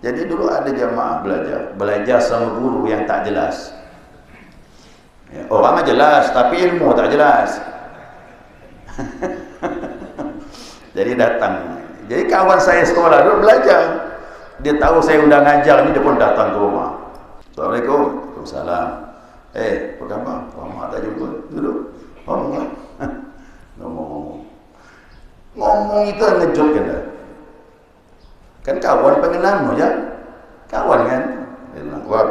Jadi dulu ada jamaah belajar sama guru yang tak jelas. Ya, orang jelas tapi ilmu tak jelas. Jadi datang. Jadi kawan saya sekolah dulu belajar. Dia tahu saya udah ngajar ni, dia pun datang ke rumah. Assalamualaikum. Waalaikumsalam. Apa khabar? Lama tak jumpa. Duduk. Ngomong. Ngomong itu ngejut kan dah. Kan kawan pengen lama je. Kawan kan. Dia bilang, "Wah.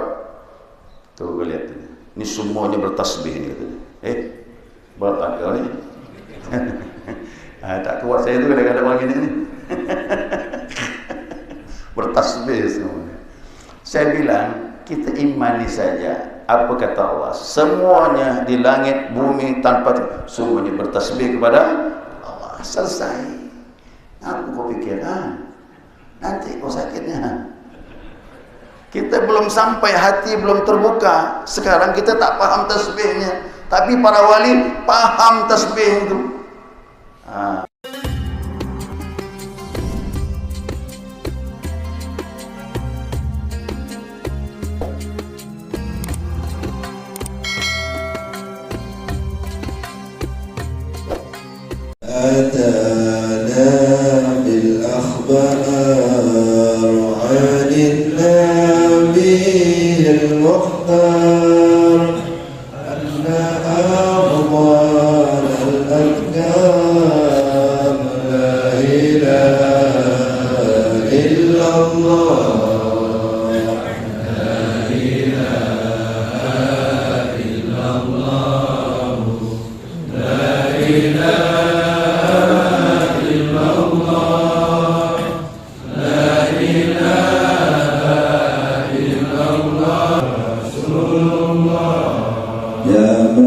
Tuh kau lihat ni. Ni semuanya bertasbih ni," katanya. Berat kau ni. Tak kuat saya tu kadang-kadang orang ini ni. Bertasbih semuanya. Saya bilang, kita imani saja apa kata Allah. Semuanya di langit, bumi, tanpa semuanya bertasbih kepada Allah. Selesai. Apa kau fikir? Nanti kau sakitnya. Kita belum sampai, hati belum terbuka. Sekarang kita tak paham tasbihnya. Tapi para wali paham tasbih itu. أتانا بالأخبار عن النبي المختار أن أفضل الأذكار لا إله إلا الله.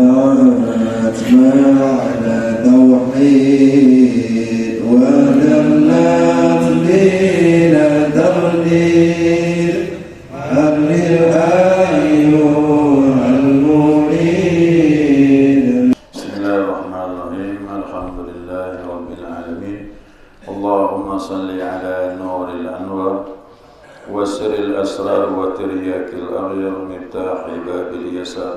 جمعت معنى توحيد ودلت بلا ترديد حرر أيها المريد. بسم الله الرحمن الرحيم. الحمد لله رب العالمين. اللهم صل على نور الأنوار وسر الأسرار وترياك الأغير مفتاح باب اليسار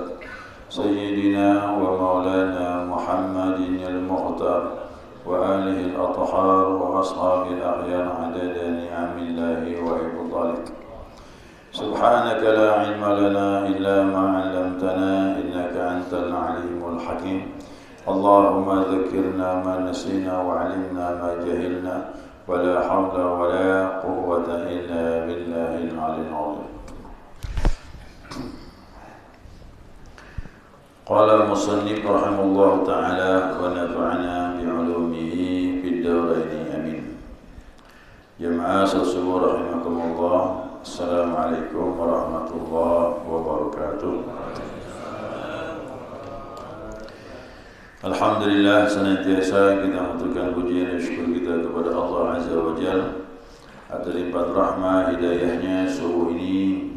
سيدنا ومولانا محمد المختار وآله الأطهار وأصحاب الأخيار عدد نعم الله وإفضالك. سبحانك لا علم لنا إلا ما علمتنا إنك أنت العليم الحكيم. اللهم ذكرنا ما نسينا وعلمنا ما جهلنا ولا حول ولا قوة إلا بالله العلي العظيم. قال المصنف رحمه الله تعالى ونفعنا بعلومه في الدارين آمين. جماعة الصبور رحمكم الله. السلام عليكم ورحمة الله وبركاته. Alhamdulillah, senantiasa kita mengaturkan puji dan syukur kita kepada Allah Azza wa Jalla atas limpah rahmah hidayahnya subuh ini.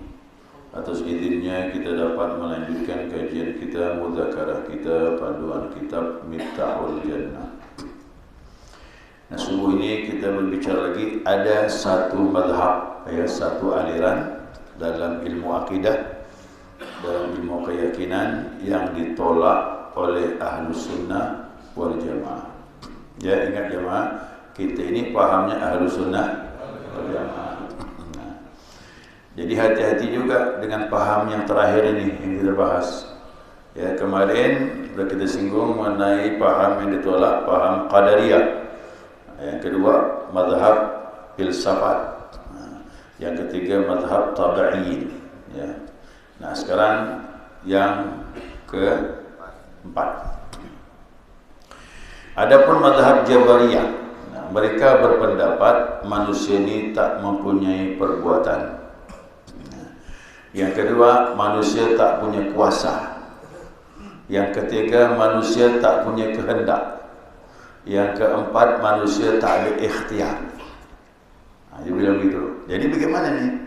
Atas izinnya kita dapat melanjutkan kajian kita, mudzakarah kita, panduan kitab Miftahul Jannah. Nah, subuh ini kita berbicara lagi ada satu madhab, satu aliran dalam ilmu akidah, dalam ilmu keyakinan yang ditolak oleh Ahlus Sunnah wal Jamaah. Ya, ingat jamaah, kita ini pahamnya Ahlus Sunnah wal Jamaah. Jadi hati-hati juga dengan paham yang terakhir ini yang kita bahas. Ya, kemarin sudah kita singgung mengenai paham yang ditolak, paham Qadariyah. Yang kedua, mazhab filsafat. Yang ketiga, mazhab tabi'in. Ya. Nah, sekarang yang keempat. Adapun mazhab Jabariyah. Nah, mereka berpendapat manusia ini tak mempunyai perbuatan. Yang kedua, manusia tak punya kuasa. Yang ketiga, manusia tak punya kehendak. Yang keempat, manusia tak ada ikhtiar. Dia bilang begitu. Jadi bagaimana ni?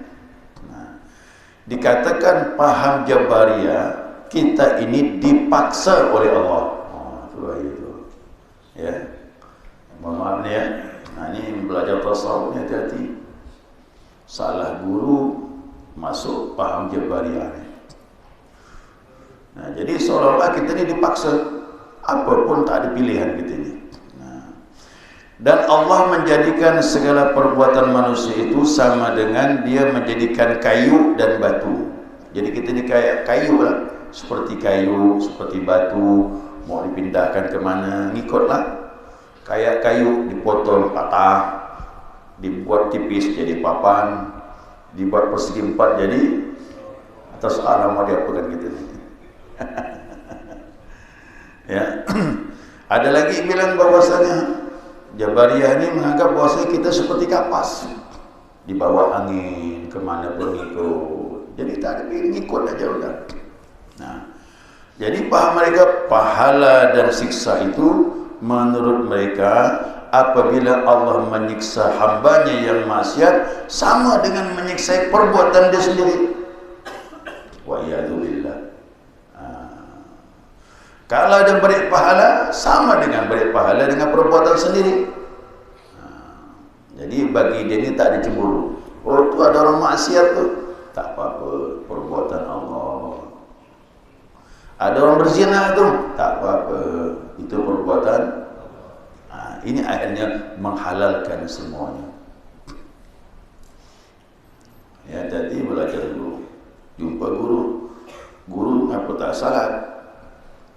Dikatakan paham Jabariyah, kita ini dipaksa oleh Allah. Itu. Ya. Mohon maaf ni ya. Ini belajar tasawuf ni hati-hati. salah guru, masuk paham Jabariyah. Nah, jadi seolah-olah kita ini dipaksa, apapun tak ada pilihan kita ini. Dan Allah menjadikan segala perbuatan manusia itu sama dengan dia menjadikan kayu dan batu. Jadi kita ni kayak kayu lah, seperti kayu, seperti batu, mau dipindahkan ke mana, ngikutlah. Kayak kayu dipotong patah, dibuat tipis jadi papan, dibuat persegi 4 jadi atas nama dia apa kan kita ni. Ya. Ada lagi bilang bahwasanya Jabariyah ini menganggap bahwasanya kita seperti kapas, dibawa angin kemana pun ikut. Jadi tak ada pilih, ikut aja udah. Nah, jadi paham mereka pahala dan siksa itu menurut mereka apabila Allah menyiksa hambanya yang maksiat sama dengan menyiksa perbuatan dia sendiri. Wa iyadzubillah. Kalau ada beri pahala sama dengan beri pahala dengan perbuatan sendiri. Jadi bagi dia ni tak ada cemburu. Oh tu ada orang maksiat tu, tak apa-apa, perbuatan Allah. Ada orang berzina tu, tak apa-apa, itu perbuatan. Ini akhirnya menghalalkan semuanya. Ya, tadi belajar guru, jumpa guru, guru apa tak salat,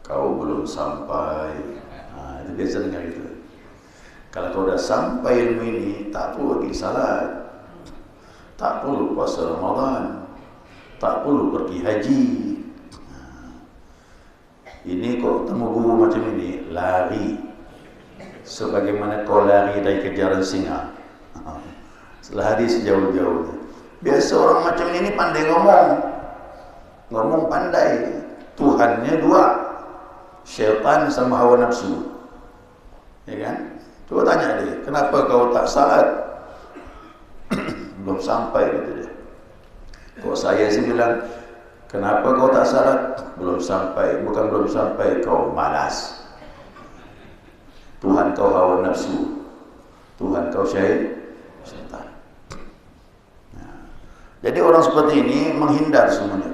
kau belum sampai. Itu biasa dengar itu. Kalau kau dah sampai ilmu ini, tak perlu lagi salat, tak perlu puasa Ramadan, tak perlu pergi haji. Ini kau temu guru macam ini, lari sebagaimana kau lari dari kejaran singa. Lari sejauh-jauhnya. Biasa orang macam ini pandai ngomong pandai. Tuhannya dua, syaitan sama hawa nafsu. Ya kan? Coba tanya dia, kenapa kau tak salat? Belum sampai gitu dia. Kok saya sih bilang, kenapa kau tak salat? Belum sampai. Bukan belum sampai, kau malas. Tuhan kau hawa nafsu, Tuhan kau syaitan. Nah, jadi orang seperti ini menghindar semuanya.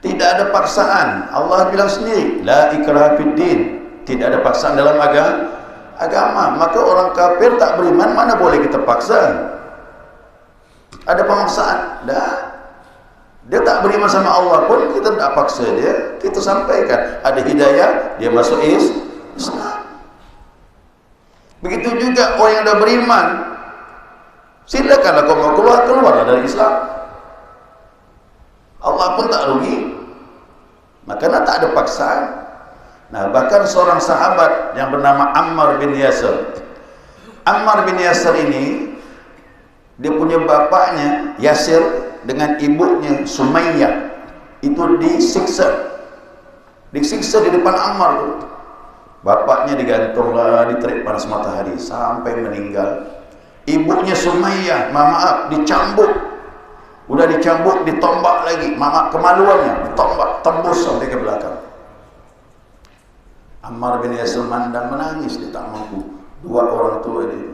Tidak ada paksaan. Allah bilang sendiri, la ikraha fid din. Tidak ada paksaan dalam agama. Maka orang kafir tak beriman, mana boleh kita paksa? Ada pemaksaan? Dah. Dia tak beriman sama Allah pun kita tak paksa dia. Kita sampaikan ada hidayah, dia masuk Islam. Begitu juga orang yang dah beriman, silakanlah kau mau keluarlah dari Islam. Allah pun tak rugi. Makanya tak ada paksaan. Nah, bahkan seorang sahabat yang bernama Ammar bin Yasir. Ammar bin Yasir ini, dia punya bapaknya Yasir dengan ibunya Sumayyah itu disiksa di depan Ammar tu. Bapaknya digantunglah, diterik panas matahari sampai meninggal. Ibunya Sumayyah, maaf, dicambuk. Udah dicambuk, ditombak lagi, maaf, kemaluannya ditombak, tembus sampai ke belakang. Ammar bin Yasir mandang menangis, dia tak mampu. Dua orang tua dia.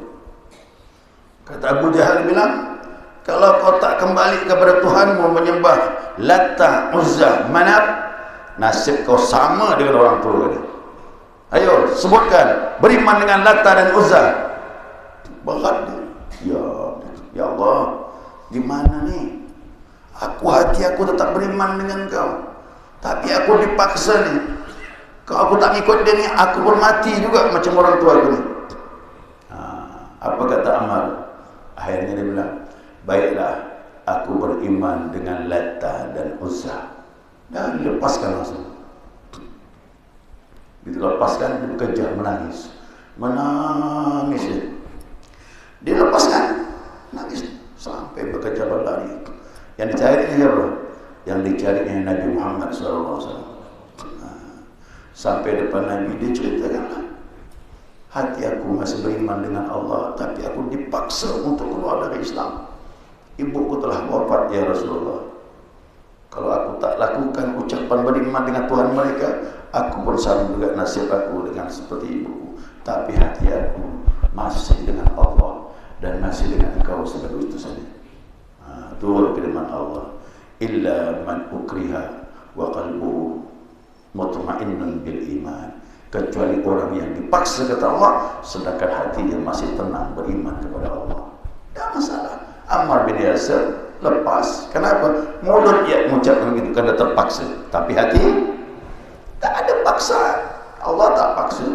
Kata Abu Jahal bilang, kalau kau tak kembali kepada Tuhanmu menyembah Latta, Uzza, Manat, nasib kau sama dengan orang tua dia. Ayo sebutkan, beriman dengan Latta dan Uzza. Berat dia. Ya Allah, gimana nih? Hati aku tetap beriman dengan kau, tapi aku dipaksa nih. Kalau aku tak ikut dia ni, aku pun mati juga macam orang tua aku ni. Apa kata Ammar? Akhirnya dia bilang, baiklah, aku beriman dengan Latta dan Uzza. Dan dilepaskan langsung. Dilepaskan, dia bekerja, menangis dia. Dilepaskan, nangis sampai bekerja berlari. Yang dicarinya siapa? Yang dicarinya Nabi Muhammad SAW. Sampai depan Nabi, dia ceritakanlah, hati aku masih beriman dengan Allah, tapi aku dipaksa untuk keluar dari Islam. Ibuku telah wafat ya Rasulullah. Kalau aku tak lakukan ucapan beriman dengan Tuhan mereka, aku pun sama juga nasib aku dengan seperti ibuku. Tapi hati aku masih dengan Allah dan masih dengan engkau sebagai utusannya. turun firman Allah, illa man ukriha wa qalbuhu mutmainnun bil iman, kecuali orang yang dipaksa kata Allah sedangkan hatinya masih tenang beriman kepada Allah. Tidak masalah. Ammar bin Yasir lepas. Kenapa? Mulut ya mengucapkan begitu karena terpaksa, tapi hati tak ada paksaan. Allah tak paksa.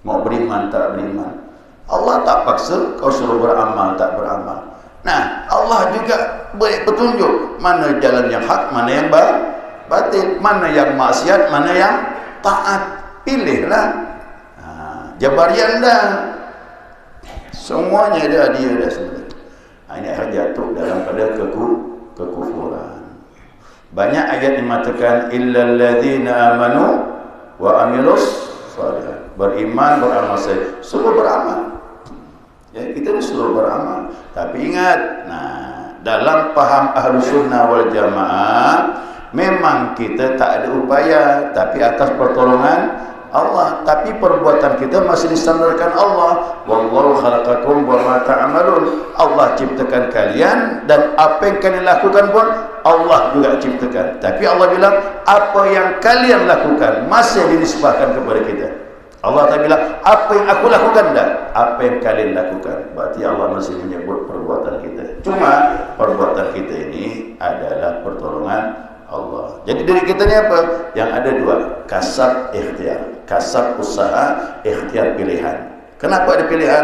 Mau beriman tak beriman. Allah tak paksa kau suruh beramal tak beramal. Nah, Allah juga beri petunjuk mana jalan yang hak, mana yang batil, mana yang maksiat, mana yang taat. Pilihlah. Jabariyah dah. Semuanya dah dia dah sebenarnya. Ini akan jatuh dalam pada kekufuran. Banyak ayat yang mengatakan illal ladzina amanu wa amilus shalihat. Beriman, beramal saleh. Suruh beramal. Ya, kita disuruh beramal. Tapi ingat, dalam paham Ahlus Sunnah wal Jamaah, memang kita tak ada upaya, tapi atas pertolongan Allah, tapi perbuatan kita masih disandarkan Allah. Wallahu khalaqakum wa ma ta'malun. Allah ciptakan kalian dan apa yang kalian lakukan pun Allah juga ciptakan. Tapi Allah bilang apa yang kalian lakukan masih dinisbahkan kepada kita. Allah tak bilang apa yang aku lakukan dah, apa yang kalian lakukan. Berarti Allah masih menyebut perbuatan kita. Cuma perbuatan kita ini adalah pertolongan Allah. Jadi dari kita ni apa? Yang ada dua, kasab ikhtiar. Kasab usaha, ikhtiar pilihan. Kenapa ada pilihan?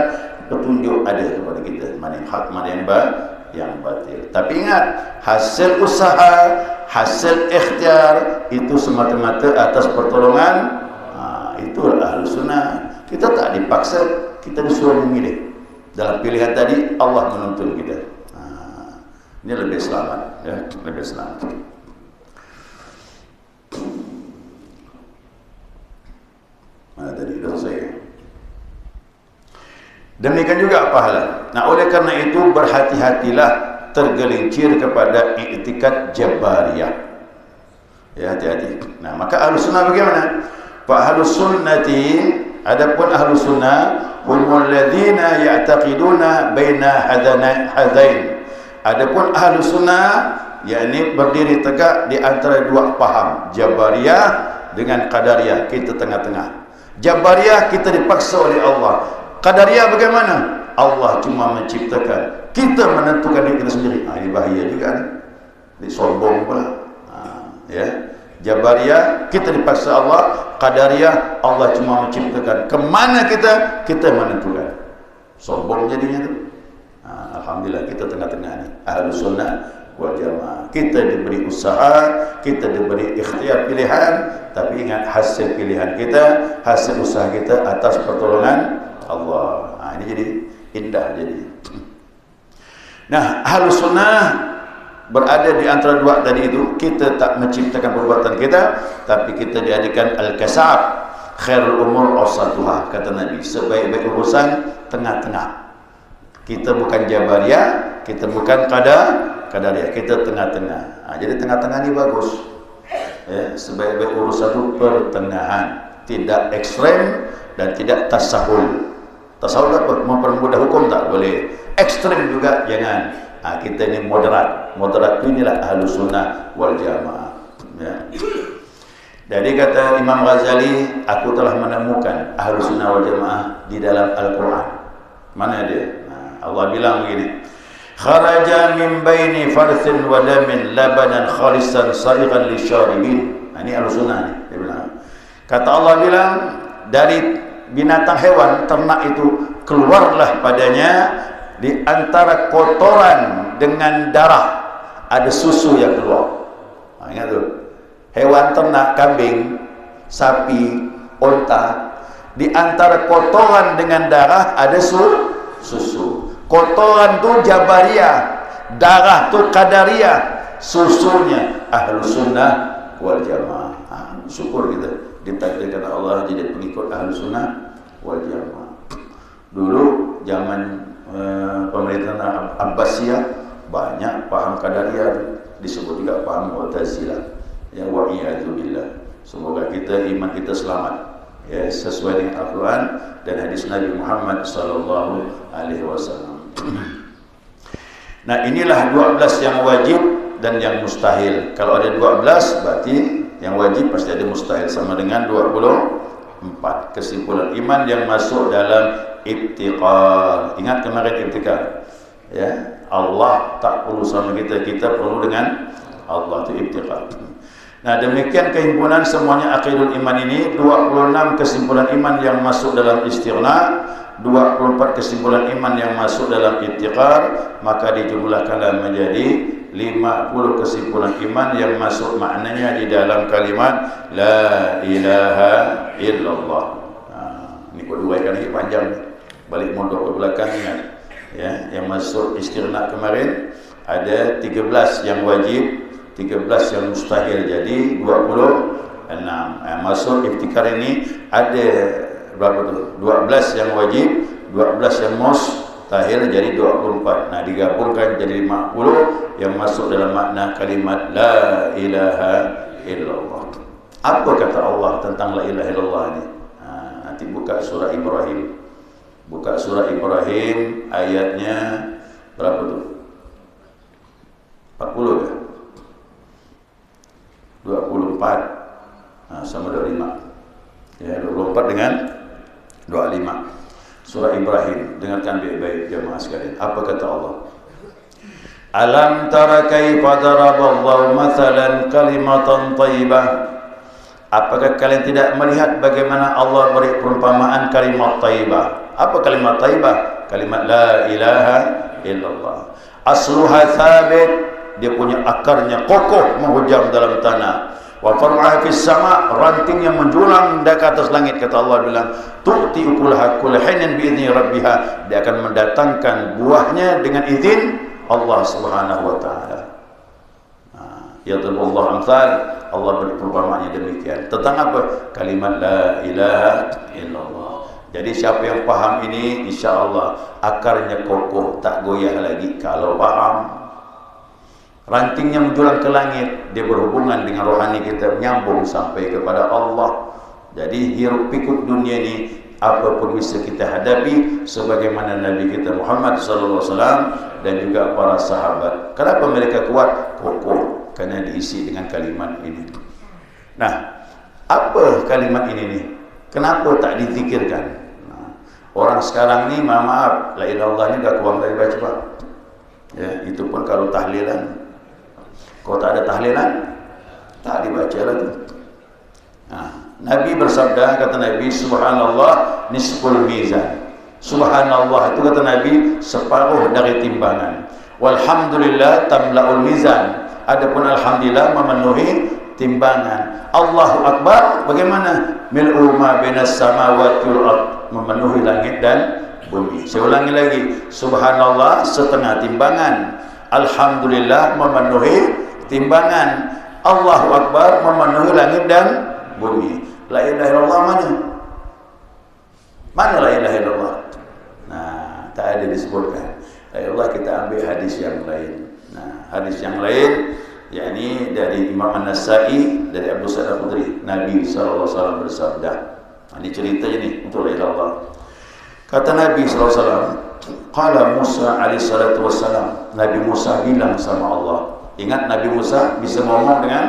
Petunjuk ada kepada kita, mana yang hak, mana yang batil. Tapi ingat, hasil usaha, hasil ikhtiar itu semata-mata atas pertolongan. Itulah Ahlus Sunnah. Kita tak dipaksa, kita disuruh memilih. Dalam pilihan tadi Allah menuntun kita. Ini lebih selamat, ya, lebih selamat. Mana tadi dah saya. Demikian juga pahala. Nah, oleh karena itu berhati-hatilah tergelincir kepada i'tikad Jabariyah. Ya, hati-hati. Nah, maka Ahlus Sunnah bagaimana? Fa Ahlus Sunnati, adapun Ahlus Sunnah humul ladzina ya'taqiduna baina hadain. Adapun Ahlus Sunnah yakni berdiri tegak di antara dua paham, Jabariyah dengan Qadariyah. Kita tengah-tengah. Jabariyah kita dipaksa oleh Allah. Qadariyah bagaimana? Allah cuma menciptakan, kita menentukan diri kita sendiri. Ini bahaya juga ni. Sombong pula. Ya. Jabariyah kita dipaksa Allah, Qadariyah Allah cuma menciptakan. Kemana kita menentukan. Sombong jadinya tu. Alhamdulillah kita tengah-tengah ni. Ahlus Sunnah wal Jamaah. Kita diberi usaha, kita diberi ikhtiar pilihan, tapi ingat hasil pilihan kita, hasil usaha kita atas pertolongan Allah. Ini jadi indah jadi. Nah, Ahlus Sunnah berada di antara dua tadi itu. Kita tak menciptakan perbuatan kita, tapi kita diadakan al-kasab. Khairul umur awsatuha, kata Nabi. Sebaik-baik urusan tengah-tengah. Kita bukan Jabariyah, kita bukan Qadariyah, kita tengah-tengah. Jadi tengah-tengah ini bagus. Ya, sebaik-baik urusan itu pertengahan, tidak ekstrem dan tidak tasahul. Tasahul apa? Mempermudah hukum tak boleh. Ekstrem juga jangan. Kita ini moderat. Moderat itu inilah Ahlus Sunnah wal Jamaah. Ya. Jadi kata Imam Ghazali, aku telah menemukan Ahlus Sunnah wal Jamaah di dalam Al-Quran. Mana dia? Allah bilang begini, kharaja min baini farthin wa damin labanan khalisan sa'iqan lisyaribin. Ini Ahlus Sunnah ni, dia bilang. Kata Allah bilang, dari binatang hewan ternak itu keluarlah padanya di antara kotoran dengan darah ada susu yang keluar. Ingat tu. Hewan ternak, kambing, sapi, unta, di antara kotoran dengan darah ada susu. Kotoran tu Jabariyah, darah tu Qadariyah, susunya Ahlus Sunnah wal Jamaah. Syukur kita ditakdirkan Allah jadi pengikut Ahlus Sunnah wal Jamaah. Dulu zaman pemerintahan Abbasiyah banyak paham Qadariyah, disebut juga paham Mu'tazilah. Ya wa'iyadzubillah. Semoga kita iman kita selamat. Ya, sesuai dengan Al-Quran dan hadis Nabi Muhammad sallallahu alaihi wasallam. Nah, inilah 12 yang wajib dan yang mustahil. Kalau ada 12 berarti yang wajib pasti ada mustahil, sama dengan 24. Kesimpulan iman yang masuk dalam ibtiqal. Ingat kemarin ibtiqal, ya, Allah tak perlu sama kita, kita perlu dengan Allah, itu ibtiqal. Nah, demikian kehimpunan semuanya aqidul iman ini. 26 kesimpulan iman yang masuk dalam istighna, 24 kesimpulan iman yang masuk dalam ibtiqal, maka dijumlahkanlah menjadi 50 kesimpulan iman yang masuk maknanya di dalam kalimat la ilaha illallah. Ini kau dua lagi panjang, balik mundur ke belakang, ingat ya, yang masuk istighna kemarin ada 13 yang wajib, 13 yang mustahil, jadi 26. Masuk ibtikar ini ada berapa tu? 12 yang wajib, 12 yang mustahil, jadi 24. Nah, digabungkan jadi 50 yang masuk dalam makna kalimat la ilaha illallah. Apa kata Allah tentang la ilaha illallah ini? Nanti buka surah Ibrahim. Buka surah Ibrahim ayatnya berapa tu? 40 ya? 24 sama 25 ya, 24 dengan 25. Surah Ibrahim, dengarkan baik-baik jemaah sekalian. Apa kata Allah? Alam tara kaifa daraballahu mathalan kalimatan thayyibah. Apakah kalian tidak melihat bagaimana Allah beri perumpamaan kalimat thayyibah? Apa kalimat thayyibah? Kalimat la ilaha illallah. Asluha thabit, dia punya akarnya kokoh menghujam dalam tanah. Wa far'uha fis sama', rantingnya menjulang ke atas langit. Kata Allah bilang, tu'ti ukulaha kulla hinin bi idzni rabbiha, dia akan mendatangkan buahnya dengan izin Allah Subhanahu wa taala. Ya Allah amsal, Allah beri perumpamaannya demikian. Tentang apa? Kalimat la ilaha illallah. Jadi siapa yang paham ini, insya-Allah akarnya kokoh, tak goyah lagi. Kalau paham, rantingnya menjulang ke langit, dia berhubungan dengan rohani kita, menyambung sampai kepada Allah. Jadi hiruk pikuk dunia ini, apapun bisa kita hadapi sebagaimana Nabi kita Muhammad SAW dan juga para sahabat. Kenapa mereka kuat? Kokoh, karena diisi dengan kalimat ini. Nah, apa kalimat ini nih? Kenapa tak dizikirkan? Orang sekarang ni, maaf, la ilaha illallah ni dah kurang dari baca, Pak. Ya, itu pun kalau tahlilan. Kalau tak ada tahlilan, tak dibaca lagi. Nabi bersabda, kata Nabi, subhanallah nisful mizan. Subhanallah itu kata Nabi separuh dari timbangan. Walhamdulillah tamla'ul mizan. Adapun alhamdulillah memenuhi timbangan. Allahu akbar bagaimana? Mil'u ma bainas samawati wal ardh, memenuhi langit dan bumi. Saya ulangi lagi, subhanallah setengah timbangan, alhamdulillah memenuhi timbangan, Allahu akbar memenuhi langit dan bumi. La ilaha illallah mana? Mana la ilaha illallah? Nah, tak ada disebutkan. La ilaha illallah, kita ambil hadis yang lain. Nah, hadis yang lain yakni dari Imam An-Nasa'i dari Abu Sa'id Al-Khudri, Nabi SAW bersabda. Ini ceritanya nih untuk la ilaha illallah. Kata Nabi SAW, qala Musa alaihi salatu wassalam, Nabi Musa bilang sama Allah. Ingat Nabi Musa bisa ngomong dengan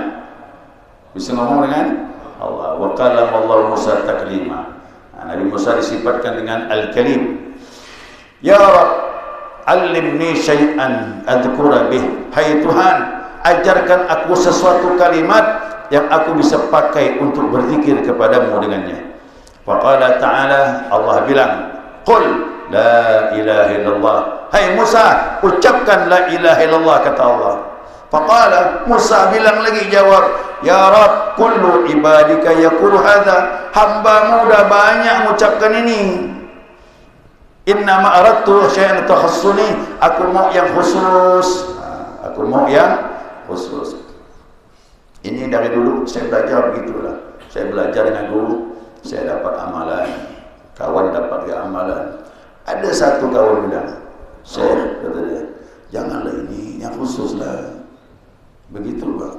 Allah. Wa kallama Allah Musa taklima. Nabi Musa disifatkan dengan al-kalim. Ya Rabb, allimni syai'an adhkura bih. Hai Tuhan, ajarkan aku sesuatu kalimat yang aku bisa pakai untuk berzikir kepadamu dengannya. Faqala ta'ala, Allah bilang, qul la ilaha illallah. Hai Musa, ucapkan la ilaha illallah, kata Allah. Faqala, Musa bilang lagi, jawab, ya Rabb, kullu ibadika yaqulu hadza. Hambamu dah banyak mengucapkan ini. Inna ma aradtu syai'an takhassuni, aku mau yang khusus. Aku mau yang khusus. Ini dari dulu saya belajar begitulah. Saya belajar dengan guru, saya dapat amalan, kawan dapat amalan. Ada satu kawan bilang, "Syekh," kata dia, "janganlah ini, yang khusus lah." Begitu, Pak.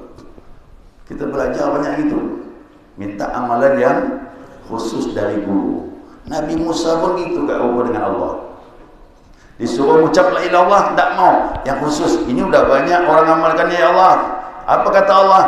Kita belajar banyak gitu. Minta amalan yang khusus dari guru. Nabi Musa pun gitu, gak apa dengan Allah. Disuruh ucap la ilaha illallah, tak mau. Yang khusus, ini udah banyak orang amalkan ya Allah. Apa kata Allah?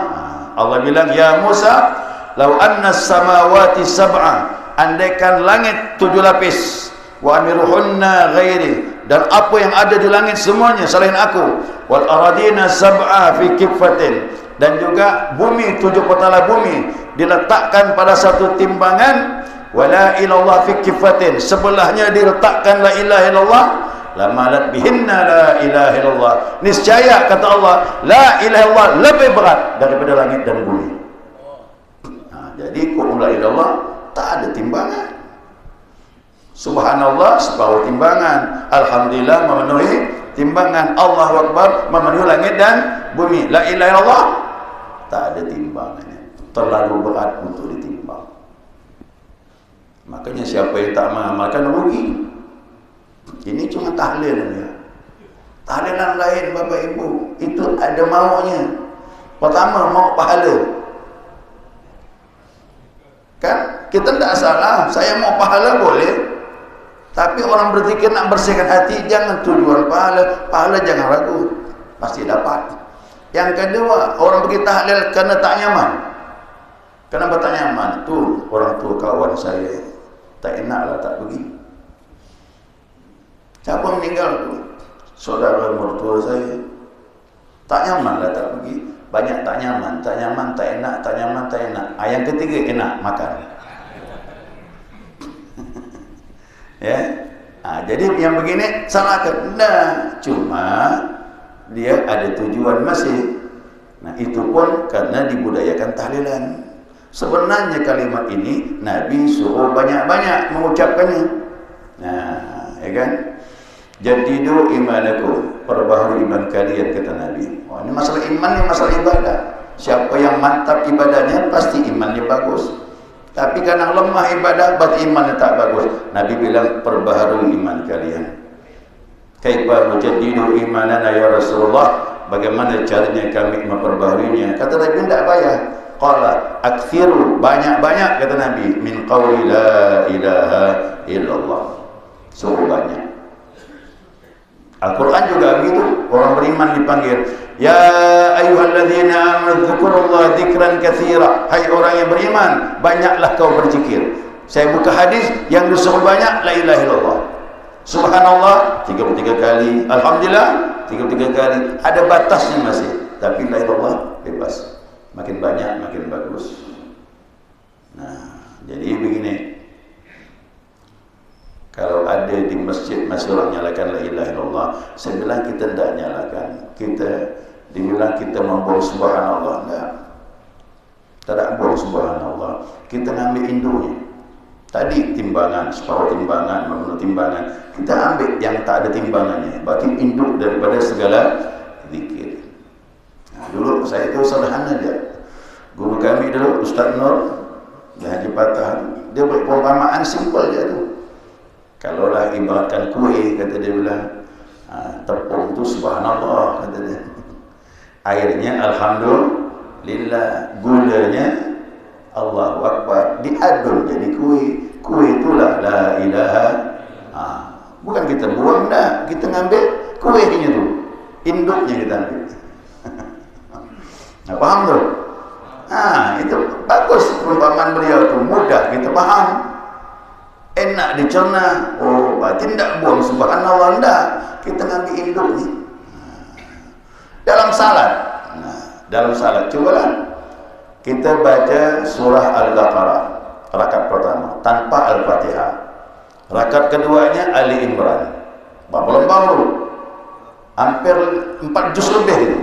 Allah bilang, ya Musa, lau anna samawati sab'a, andaikan langit 7 lapis, wa amiruhunna ghairi, dan apa yang ada di langit semuanya selain aku, wal aradina sab'a fi kifatin, dan juga bumi 7 petala bumi diletakkan pada satu timbangan, wala ilallah fi kifatin, sebelahnya diletakkan la ilaha illallah, lamalat bihinna la ilaha illallah, niscaya kata Allah la ilaha illallah lebih berat daripada langit dan bumi. Jadi la ilaha illallah tak ada timbangan. Subhanallah separuh timbangan, alhamdulillah memenuhi timbangan, Allahu Akbar memenuhi langit dan bumi. La ilaha illallah tak ada timbangannya, terlalu berat untuk ditimbang. Makanya siapa yang tak mengamalkan rugi. Ini cuma tahlil ya. Tahlilan lain Bapak Ibu, itu ada maunya. Pertama mau pahala. Kan kita tidak salah, saya mau pahala boleh. Tapi orang berzikir nak bersihkan hati, jangan tujuan pahala. Pahala jangan ragu, pasti dapat. Yang kedua, orang pergi tahlil kerana tak nyaman. Kenapa tak nyaman? Tu orang tua kawan saya tak enaklah tak pergi. Siapa meninggal tu? Saudara mertua saya. Tak nyamanlah tak pergi. Banyak tak nyaman, tak nyaman, tak enak, tak nyaman, tak enak. Yang ketiga enak, makan. Ya. Jadi yang begini salahkan. Nah, cuma dia ada tujuan masih. Nah, itu pun karena dibudayakan tahlilan. Sebenarnya kalimat ini Nabi suruh banyak-banyak mengucapkannya. Nah, ya kan? Jadidu imanakum, perbaharui iman kalian, kata Nabi. Oh, ini masalah iman, ini masalah ibadah. Siapa yang mantap ibadahnya pasti imannya bagus. Tapi kadang lemah ibadah, berarti imannya tak bagus. Nabi bilang perbaharui iman kalian. Kaifa mujaddidu imanana ya Rasulullah? Bagaimana caranya kami memperbaharuinya? Kata Nabi, tidak payah. Qala aktsiru, banyak-banyak kata Nabi, min qawli la ilaha illallah. Suruh banyak. Al-Quran juga begitu. Orang beriman dipanggil, ya ayyuhalladzina amanu dzkurullaha dzikran katsira. Hai orang yang beriman, banyaklah kau berzikir. Saya buka hadis yang disuruh banyak la ilaha illallah. Subhanallah 33 kali, alhamdulillah 33 kali. Ada batasnya masih, tapi la ilaha illallah bebas. Makin banyak makin bagus. Nah, jadi begini. Kalau ada di masjid masih orang nyalakan la ilaha illallah, saya bilang kita tidak nyalakan. Kita dibilang kita membawa subhanallah, enggak. Tidak membawa subhanallah. Kita ngambil induknya. Tadi timbangan, separuh timbangan, memenuhi timbangan. Kita ambil yang tak ada timbangannya. Berarti induk daripada segala zikir. Nah, dulu saya itu sederhana dia. Guru kami dulu Ustaz Nur Haji Patah, dia buat perumpamaan simple je tu. Kalaulah ibaratkan kuih, kata dia bilang, tepung tu subhanallah, kata dia. Airnya alhamdulillah, gulanya Allahu Akbar, diadun jadi kuih. Kuih itulah la ilaha. Bukan kita buang dah, kita ngambil kuihnya tu, induknya kita ambil. Nah, paham tu? Itu bagus perumpamaan beliau tu, mudah kita faham. Enak dicerna. Oh, berarti tidak buang subhanallah, tidak. Kita ngambil induk ni. Dalam salat. Dalam salat, cubalah. Kita baca surah Al-Baqarah. Rakaat pertama, tanpa Al-Fatihah. Rakaat keduanya Ali Imran. Berapa lembar tu? Hampir 4 juz lebih itu.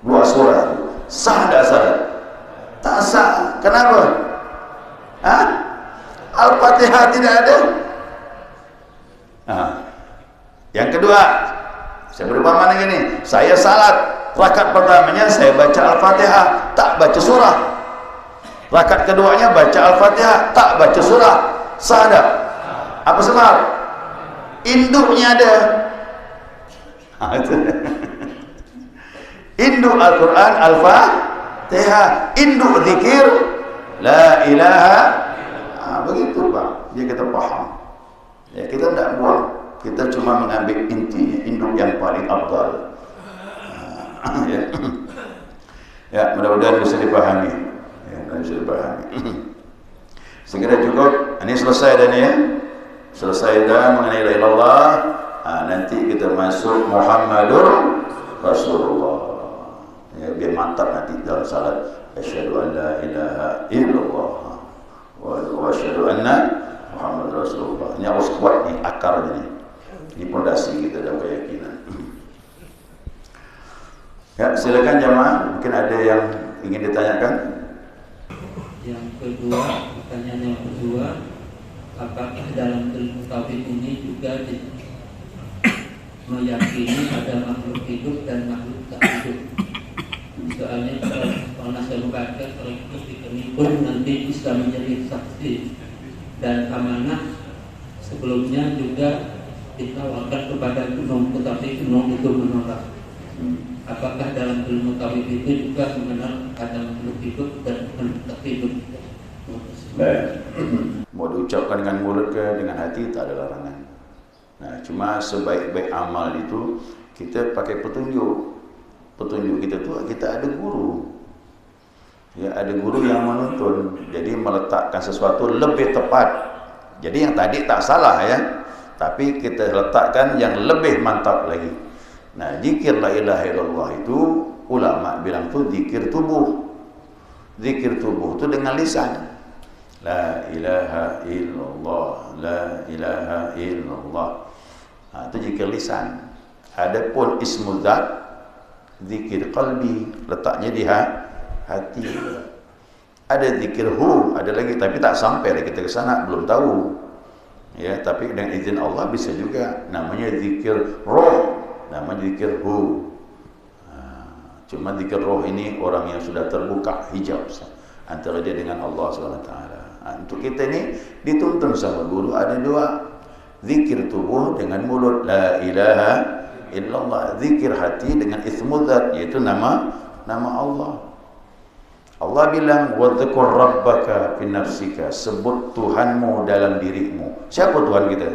2 surah. Sah tak sah? Tak sah. Kenapa? Al-Fatihah tidak ada. Yang kedua, saya berumpama gini, saya salat, rakaat pertamanya saya baca Al-Fatihah, tak baca surah. Rakaat keduanya baca Al-Fatihah, tak baca surah. Sah tak? Apa sebab? Induknya ada. Induk Al-Quran Al-Fatihah, induk zikir la ilaha. Begitu Pak, dia kita faham. Ya, kita tidak buang. Kita cuma mengambil inti, induk yang paling afdal. Ya. Ya, mudah-mudahan bisa dipahami. Ya, bisa dipahami. Segera cukup. Ini selesai dah ni ya. Selesai dah mengenai la ilaha illallah. Nanti kita masuk Muhammadur Rasulullah. Ya, biar mantap nanti dalam salat. Asyhadu an la ilaha illallah wa asyhadu anna Muhammadur Rasulullah. Ini harus kuat ni akarnya ni. Ini pondasi kita dalam keyakinan. Ya, silakan jemaah. Mungkin ada yang ingin ditanyakan. Yang kedua, pertanyaan yang kedua, apakah dalam ilmu tauhid ini juga meyakini ada makhluk hidup dan makhluk tak hidup? Soalnya pernah saya membaca kalau itu pun nanti bisa menjadi saksi dan amanah. Sebelumnya juga ditawarkan kepada gunung, tetapi gunung itu menolak. Apakah dalam ilmu tauhid itu juga mengenal ada makhluk hidup dan makhluk tak hidup? Baik. Mau diucapkan dengan mulut ke dengan hati tak ada larangan. Nah, cuma sebaik-baik amal itu kita pakai petunjuk. Petunjuk kita tu kita ada guru. Ya, ada guru yang menuntun. Jadi meletakkan sesuatu lebih tepat. Jadi yang tadi tak salah ya. Tapi kita letakkan yang lebih mantap lagi. Nah, zikir la ilaha illallah itu ulama bilang tu zikir tubuh. Zikir tubuh itu dengan lisan. La ilaha illallah, la ilaha illallah. Itu zikir lisan. Adapun ismu zat, zikir qalbi, letaknya di hati. Ada zikir hu, ada lagi tapi tak sampai kita ke sana, belum tahu. Ya, tapi dengan izin Allah bisa juga. Namanya zikir roh, namanya zikir hu. Cuma zikir roh ini orang yang sudah terbuka hijab antara dia dengan Allah SWT. Untuk kita ini dituntun sama guru ada dua. Zikir tubuh dengan mulut la ilaha illallah. Zikir hati dengan ismu zat, yaitu nama Allah. Allah bilang wadhkur rabbaka fi nafsika, sebut Tuhanmu dalam dirimu. Siapa Tuhan kita?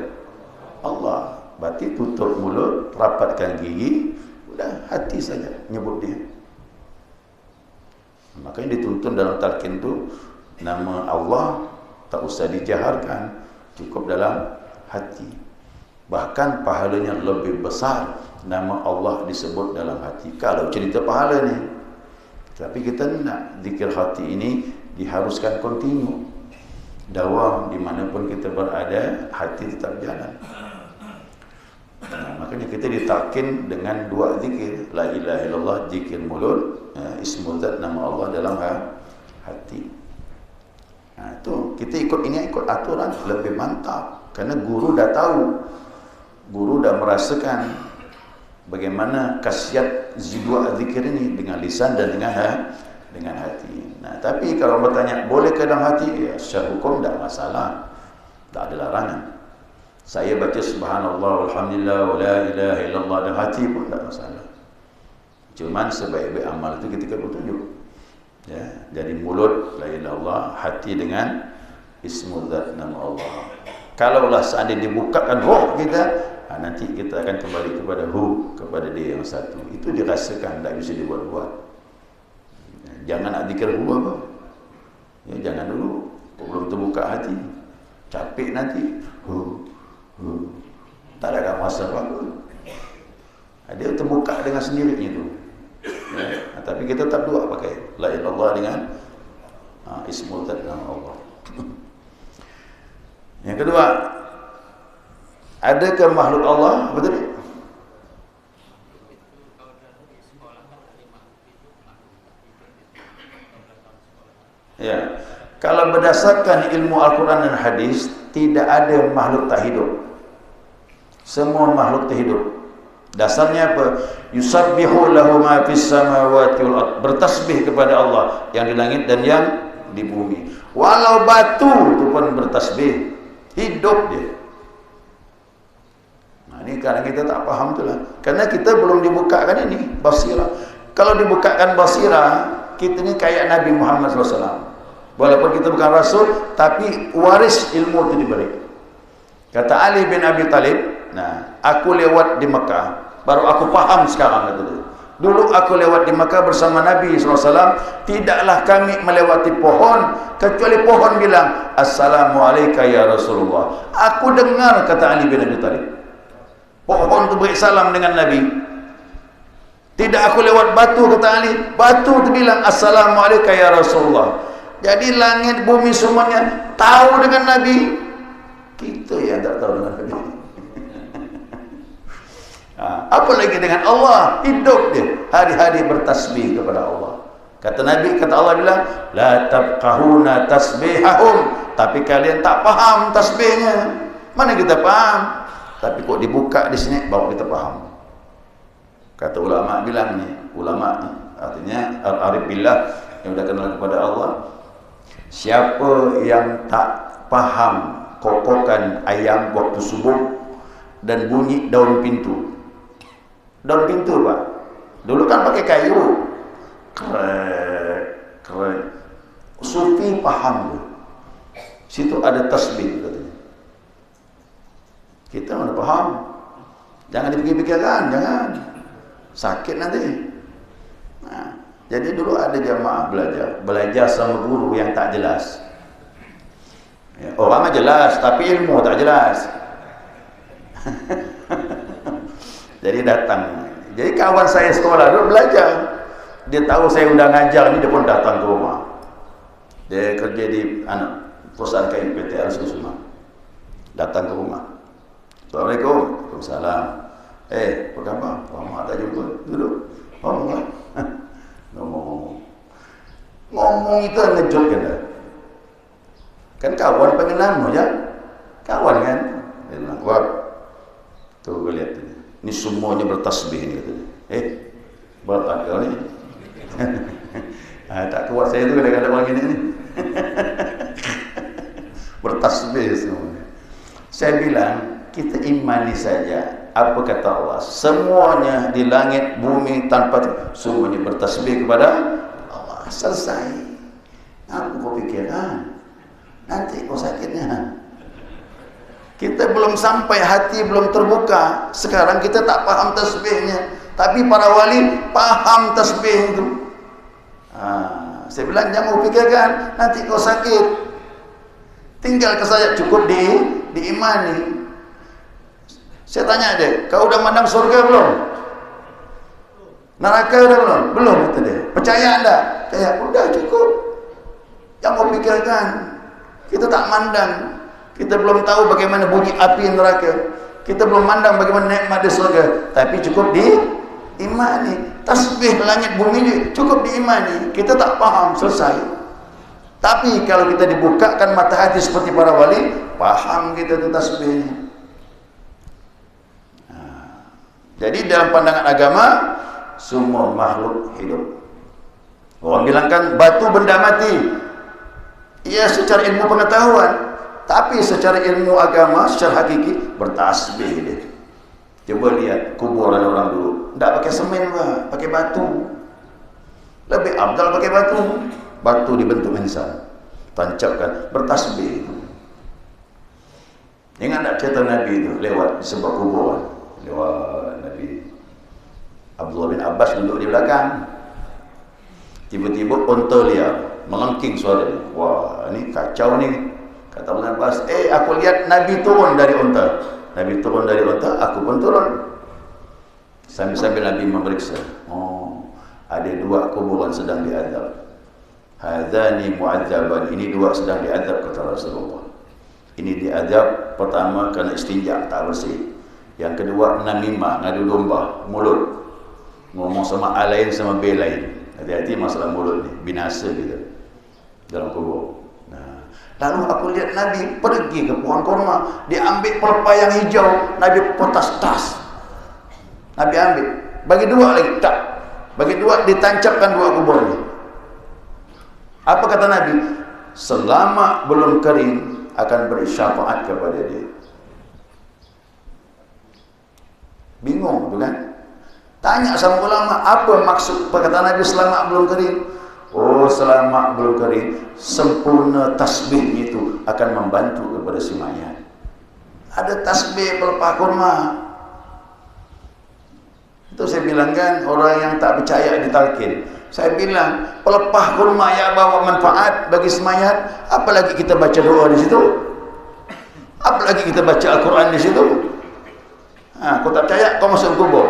Allah. Berarti tutup mulut, rapatkan gigi, udah hati saja nyebut dia. Makanya dituntun dalam talqin tu nama Allah tak usah dijaharkan, cukup dalam hati. Bahkan pahalanya lebih besar nama Allah disebut dalam hati kalau cerita pahala ni. Tapi kita nak zikir hati ini diharuskan kontinu, dawam dimanapun kita berada, hati tetap jalan. Makanya kita ditalkin dengan dua zikir, la ilaha illallah zikir mulut, ismu zat nama Allah dalam hati. Itu kita ikut ini, ikut aturan lebih mantap karena guru dah tahu, guru dah merasakan bagaimana khasiat dua zikir ini dengan lisan dan dengan hati. Nah, tapi kalau bertanya boleh ke dalam hati, ya secara hukum tak masalah, tak ada larangan. Saya baca subhanallah walhamdulillah wa la ilaha illallah dalam hati pun tak masalah. Cuman sebaik-baik amal itu ketika petunjuk. Ya, dari mulut la ilaha illallah, hati dengan ismu zat nama Allah. Kalaulah seandainya dibukakan roh kita, nanti kita akan kembali kepada kepada dia yang satu. Itu dirasakan, tak bisa dibuat-buat. Jangan nak zikir apa. Ya, jangan dulu, belum terbuka hati. Capek nanti. Tak ada masa apa-apa. Dia terbuka dengan sendirinya tu. Ya, tapi kita tak dua pakai la ilaha illallah dengan ismu zat nama Allah. Yang kedua, adakah makhluk Allah? Betul? Ya. Kalau berdasarkan ilmu Al-Quran dan Hadis, tidak ada makhluk tak hidup. Semua makhluk tak hidup. Dasarnya apa? Yusabbihu lahu ma fis samawati wal ard. Bertasbih kepada Allah yang di langit dan yang di bumi. Walau batu itu pun bertasbih. Hidup dia. Nah, ini kadang kita tak faham tu lah. Karena kita belum dibukakan ini basirah. Kalau dibukakan basirah, kita ni kayak Nabi Muhammad SAW. Walaupun kita bukan Rasul, tapi waris ilmu itu diberi. Kata Ali bin Abi Talib, Nah, aku lewat di Mekah, baru aku paham sekarang kata dia. Dulu aku lewat di Mekah bersama Nabi SAW, tidaklah kami melewati pohon kecuali pohon bilang Assalamualaikum ya Rasulullah. Aku dengar kata Ali bin Abi Thalib, pohon tu beri salam dengan Nabi. Tidak aku lewat batu kata Ali, batu tu bilang Assalamualaikum ya Rasulullah. Jadi langit bumi semuanya tahu dengan Nabi, kita yang tak tahu dengan Nabi. Apalagi dengan Allah, hidup dia hari-hari bertasbih kepada Allah. Kata Nabi, kata Allah bilang la tafqahuna tasbihahum, tapi kalian tak faham tasbihnya. Mana kita faham? Tapi kok dibuka di sini baru kita faham. Kata ulama bilang ni, ulama ni artinya al-arif billah yang sudah kenal kepada Allah, siapa yang tak faham kokokan ayam waktu subuh dan bunyi daun pintu. Daun pintu Pak, dulu kan pakai kayu, keren. Sufi paham tu, situ ada tasbih katanya. Kita mana paham? Jangan dipikir-pikirkan, jangan sakit nanti. Nah, jadi dulu ada jamaah belajar sama guru yang tak jelas. Ya, orang jelas, tapi ilmu tak jelas. Jadi datang. Jadi kawan saya sekolah dulu belajar. Dia tahu saya udah ngajar ni, dia pun datang ke rumah. Dia kerja di perusahaan kain PT Al-Susuma. Datang ke rumah. Assalamualaikum. Waalaikumsalam. Apa khabar? Lama tak jumpa. Duduk. Ngomong. Ngomong itu ngejutkan dah. Kan kawan pengen nama je. Kawan kan? Dia bilang, wah. Tuh kau lihat ini. Ini semuanya bertasbih ni katanya. Berat kau ni. Tak kuat saya tu kadang-kadang orang ini ni. Bertasbih semuanya. Saya bilang, kita imani saja apa kata Allah. Semuanya di langit, bumi, tanpa semuanya bertasbih kepada Allah. Selesai. Apa kau fikirkan? Nanti kau sakitnya. Kita belum sampai, hati belum terbuka. Sekarang kita tak paham tasbihnya. Tapi para wali paham tasbih itu. Saya bilang jangan fikirkan, nanti kau sakit. Tinggal ke saya cukup diimani. Saya tanya dia, kau udah mandang surga belum? Neraka udah belum? Belum kata dia. Percaya anda? Percaya. Udah cukup. Jangan kau fikirkan. Kita tak mandang. Kita belum tahu bagaimana bunyi api neraka. Kita belum mandang bagaimana nikmat di surga. Tapi cukup diimani. Tasbih langit bumi cukup diimani. Kita tak paham, selesai. Tapi kalau kita dibukakan mata hati seperti para wali, paham kita itu tasbihnya. Jadi dalam pandangan agama, semua makhluk hidup. Orang bilang kan batu benda mati. Ia secara ilmu pengetahuan. Tapi secara ilmu agama, secara hakiki, bertasbih dia. Coba lihat kuburan orang dulu. Tak pakai semen Pak, pakai batu. Lebih afdal pakai batu. Batu dibentuk insan. Tancapkan, bertasbih. Ingat tak cerita Nabi itu lewat di sebuah kuburan. Lewat Nabi Abdullah bin Abbas duduk di belakang. Tiba-tiba unta liar melengking suara dia. Wah, ini kacau ni. Kata Ibn Abbas, aku lihat Nabi turun dari unta. Nabi turun dari unta, aku pun turun. Sambil-sambil Nabi memeriksa. Ada dua kuburan sedang diadab. Hadzani mu'adzaban, ini dua sedang diadab kata Rasulullah. Ini diadab pertama kerana istinja tak bersih. Yang kedua namimah, ngadu domba, mulut. Ngomong sama A lain sama B lain. Hati-hati masalah mulut ni, binasa kita dalam kubur. Lalu aku lihat Nabi pergi ke pohon kurma, dia ambil pelepah yang hijau, Nabi potas tas. Nabi ambil, bagi dua lagi, tak. Bagi dua, ditancapkan dua kubur ni. Apa kata Nabi? Selama belum kering akan beri syafaat kepada dia. Bingung tu kan? Tanya sama ulama, apa maksud perkataan Nabi selama belum kering? Selama belum kering, sempurna tasbih itu akan membantu kepada si mayat. Ada tasbih pelepah kurma. Itu saya bilang kan, orang yang tak percaya ditalkin. Saya bilang, pelepah kurma yang bawa manfaat bagi semayat, apalagi kita baca doa di situ, apalagi kita baca Al-Quran di situ. Kau tak percaya, kau masuk kubur.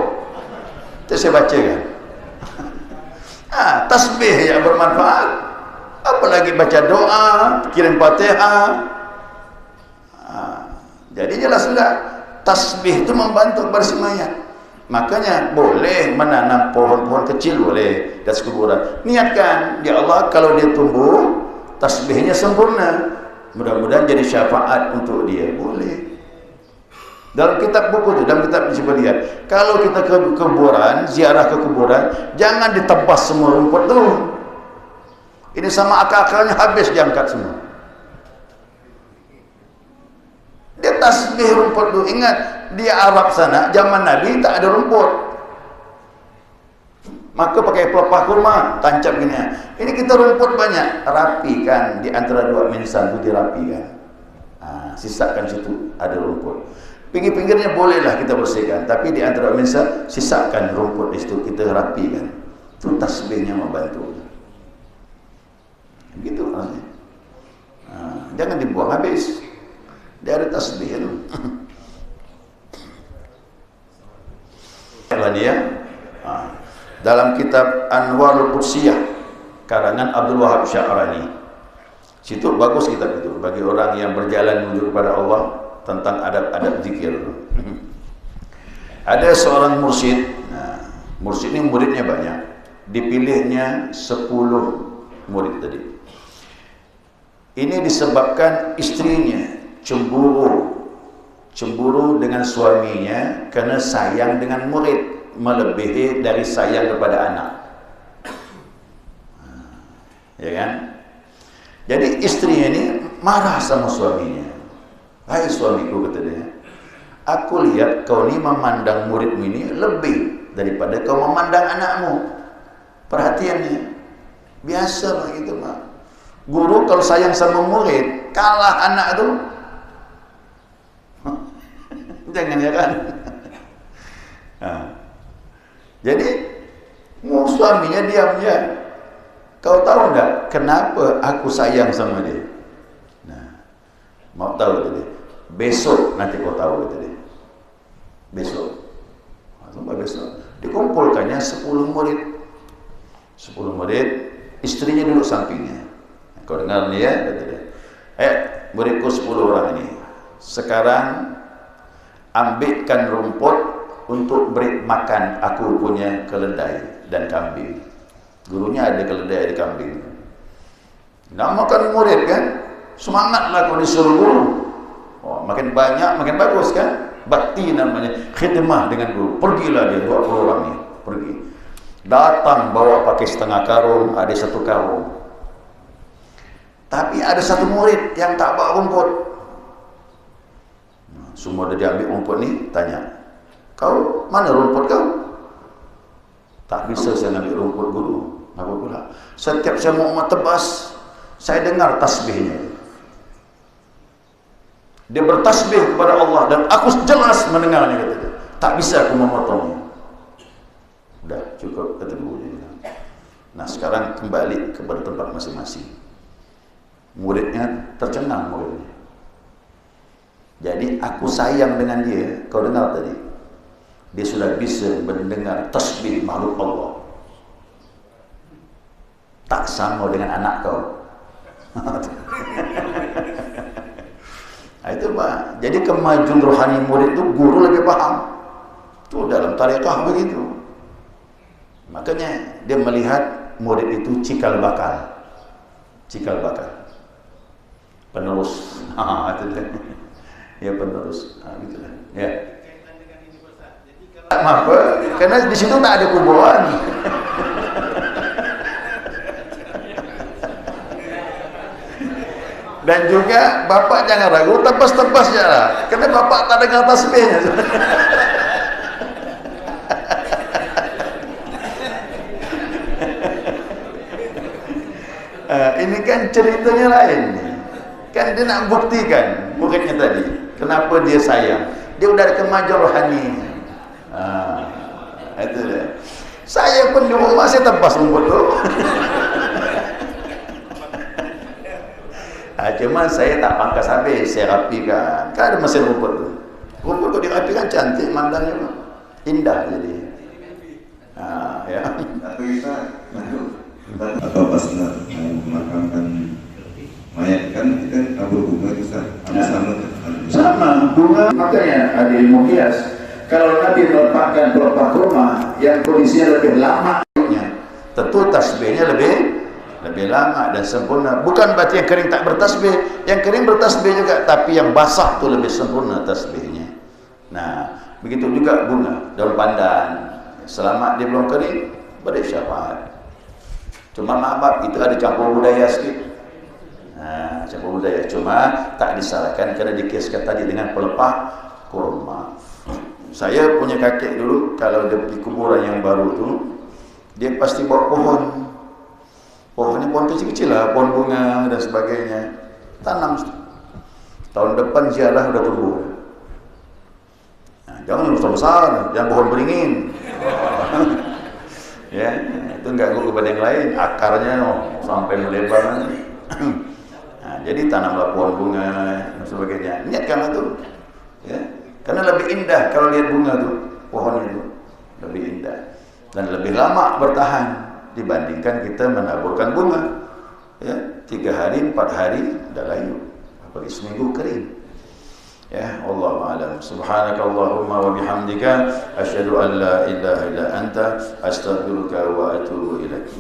Itu saya baca kan. Tasbih yang bermanfaat, apalagi baca doa, kirim Fatihah. Jadi jelaslah, tasbih itu membantu bersemayat. Makanya boleh menanam pohon-pohon kecil, boleh di atas kuburan. Niatkan, ya Allah, kalau dia tumbuh, tasbihnya sempurna, mudah-mudahan jadi syafaat untuk dia. Boleh. Dalam kitab buku itu, dalam kitab coba lihat, kalau kita ke kuburan, ziarah ke kuburan, jangan ditebas semua rumput tu. Ini sama akal-akalnya habis diangkat semua. Dia tasbih rumput tu. Ingat, di Arab sana zaman Nabi tak ada rumput, maka pakai pelepah kurma tancap gini. Ini kita rumput banyak, rapikan di antara dua minsan itu, dirapikan. Sisakan situ ada rumput, pinggir-pinggirnya bolehlah kita bersihkan, tapi di antara minsan sisakan rumput di situ, kita rapikan. Itu tasbihnya membantu. Begitu kan? Jangan dibuang habis. Dia ada tasbih itu. Dalam kitab Anwarul Qudsiyah karangan Abdul Wahab Sya'rani, situ bagus kitab itu bagi orang yang berjalan menuju kepada Allah, tentang adab-adab zikir. Ada seorang mursyid. Mursyid ini muridnya banyak, dipilihnya 10 murid tadi. Ini disebabkan istrinya cemburu dengan suaminya kerana sayang dengan murid melebihi dari sayang kepada anak. Ya kan? Jadi istrinya ini marah sama suaminya. Hai suamiku, kata dia, aku lihat kau ni memandang muridmu ini lebih daripada kau memandang anakmu. Perhatiannya biasa begitu, Mak. Guru kalau sayang sama murid, kalah anak tu. Jangan, ya kan? Jadi suaminya diam je. Kau tahu tak kenapa aku sayang sama dia? Mau tahu tadi? Besok nanti kau tahu, kata dia. Besok. Sampai besok dikumpulkannya 10 murid. 10 murid, istrinya duduk sampingnya. Kau dengar ni ya, kata dia. Muridku 10 orang ini. Sekarang ambilkan rumput untuk beri makan aku punya keledai dan kambing. Gurunya ada keledai, ada kambing. Namakan murid kan? Semangatlah kau disuruh guru. Makin banyak, makin bagus kan? Bakti namanya, khidmah dengan guru. Pergilah dia, 20 orang ni. Pergi. Datang bawa pakai setengah karung, ada 1 karung. Tapi ada 1 murid yang tak bawa rumput. Semua dah diambil rumput ni, tanya, kau mana rumput kau? Tak bisa saya ambil rumput guru. Apa pula? Setiap saya mau tebas, saya dengar tasbihnya. Dia bertasbih kepada Allah dan aku jelas mendengarnya, kata dia. Tak bisa aku memotongnya. Dah cukup, kata gurunya. Nah sekarang kembali kepada tempat masing-masing. Muridnya tercengang, muridnya. Jadi aku sayang dengan dia. Kau dengar tadi, dia sudah bisa mendengar tasbih makhluk Allah. Tak sama dengan anak kau. Itu Pak. Jadi kemajuan rohani murid itu guru lebih paham. Itu dalam tarekat begitu. Makanya dia melihat murid itu cikal bakal. Cikal bakal. Penerus. Itu dia. Ya penerus. Gitulah. Ya. Maaf, karena di situ tak ada kuburan. Dan juga bapak jangan ragu, tebas-tebas je lah. Kerana bapak tak dengar tasbihnya. Ini kan ceritanya lain. Kan dia nak buktikan muridnya tadi. Kenapa dia sayang? Dia udah ada kemajuan rohani. Itu dia. Saya pun di rumah saya tebas rumput tu. Cuma saya tak pangkas habis, saya rapikan. Kan ada mesin rumput tu. Rumput tu dirapikan cantik, mandangnya indah jadi. Ya. Tapi Ustaz, apa pas nak memakamkan mayat kan kita tabur bunga itu Ustaz, Sama bunga, makanya ada ilmu kias. Kalau Nabi meletakkan pelepah kurma yang kondisinya lebih lama, tentu tasbihnya lebih lama dan sempurna. Bukan berarti yang kering tak bertasbih, yang kering bertasbih juga, tapi yang basah tu lebih sempurna tasbihnya. Nah, begitu juga bunga, daun pandan, selama dia belum kering, beri syafaat. Cuma maaf, itu ada campur budaya sikit. Campur budaya, cuma tak disalahkan kerana dikiaskan tadi dengan pelepah kurma. Saya punya kakek dulu, kalau dia pergi kuburan yang baru tu, dia pasti bawa pohon. Pohonnya pohon kecil-kecil lah, pohon bunga dan sebagainya. Tanam. Tahun depan ziarah sudah tumbuh. Jangan besar-besar, jangan pohon beringin. Ya, itu ganggu kepada yang lain. Akarnya sampai melebar nanti. Jadi tanamlah pohon bunga dan sebagainya. Niatkanlah itu. Ya. Karena lebih indah kalau lihat bunga tu, pohon itu lebih indah dan lebih lama bertahan dibandingkan kita menaburkan bunga. Ya, 3 hari, 4 hari dah layu, apalagi seminggu kering. Ya, Allahu a'lam. Subhanakallahumma wa bihamdika asyhadu an la ilaha illa anta astaghfiruka wa atubu ilaik.